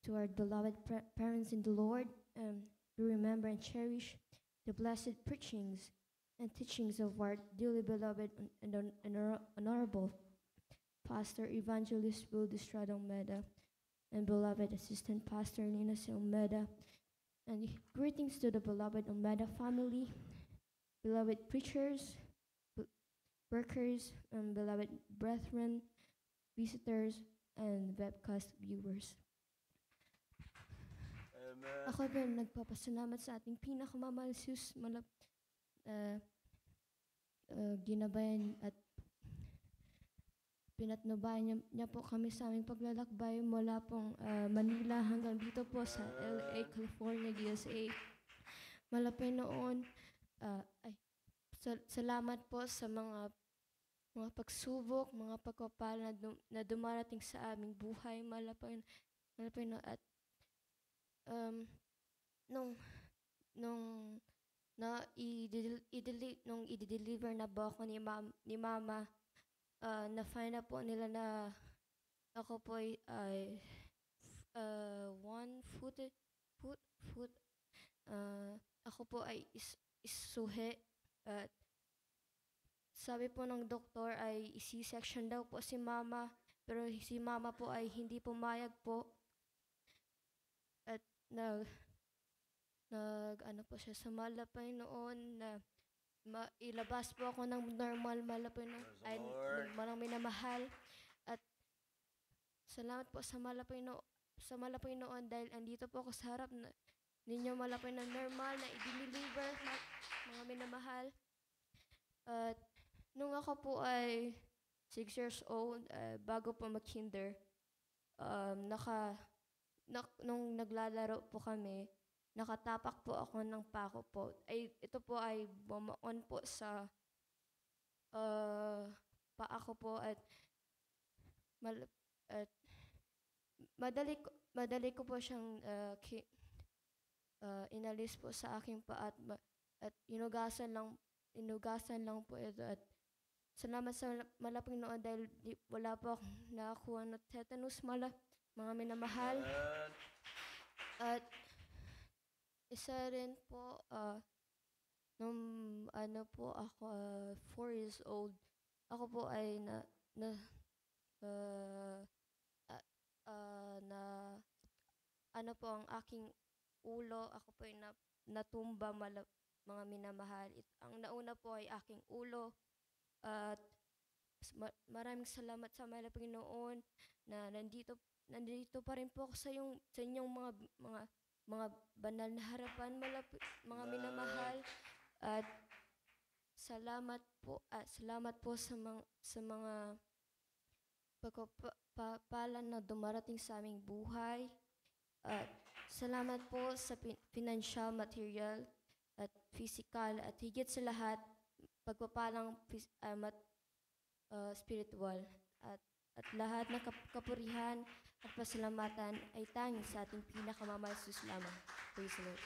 to our beloved parents in the Lord, we remember and cherish the blessed preachings and teachings of our dearly beloved and honorable Pastor Evangelist Will Distrado Meda and beloved Assistant Pastor Nina Meda. And greetings to the beloved Omeda family, beloved preachers, workers, and beloved brethren, visitors, and webcast viewers. Amen. Ako po nagpapasalamat sa ating pinakamamahal Jesus, ginabayan at pinatnubayan niya po kami sa aming paglalakbay mula pong Manila hanggang dito po sa LA, California, USA. Malapit noon, salamat po sa mga pagsubok, mga pagpapala na dumarating sa aming buhay. Malapit no at nung i-deliver na ba ako ni mama, na-find na po nila na ako po ay ako po ay isuhi at sabi po ng doktor ay C-section daw po si mama, pero si mama po ay hindi pumayag po at ano po siya sa malapay noon na ilabas po ako ng normal malapay noon ay malang minamahal at salamat po sa malapay noon dahil andito po ako sa harap na ninyo malapay na normal na i-deliver mga minamahal. At nung ako po ay 6 years old, bago po mag-kinder, nung naglalaro po kami, nakatapak po ako ng pako po. Ito po ay bumaon po sa paa ko po at madali ko po siyang inalis po sa aking paa at inugasan lang po ito at salamat sa malaping noon dahil wala po akong nakakuha ng tetanus mga minamahal. At isa rin po, nung ano po ako, 4 years old, ako po ay ano po ang aking ulo, ako po ay natumba mga minamahal. Ang nauna po ay aking ulo at maraming salamat sa mahal na Panginoon na nandito pa rin po ako sa inyong mga banal na harapan, mga minamahal. At salamat po sa mga pagpapalan na dumarating sa aming buhay. At salamat po sa financial, material, at physical, at higit sa lahat, pagpapalang spiritual. At lahat ng kapurihan at pasalamatan ay tanging sa ating pinakamamahal lamang. Praise the Lord.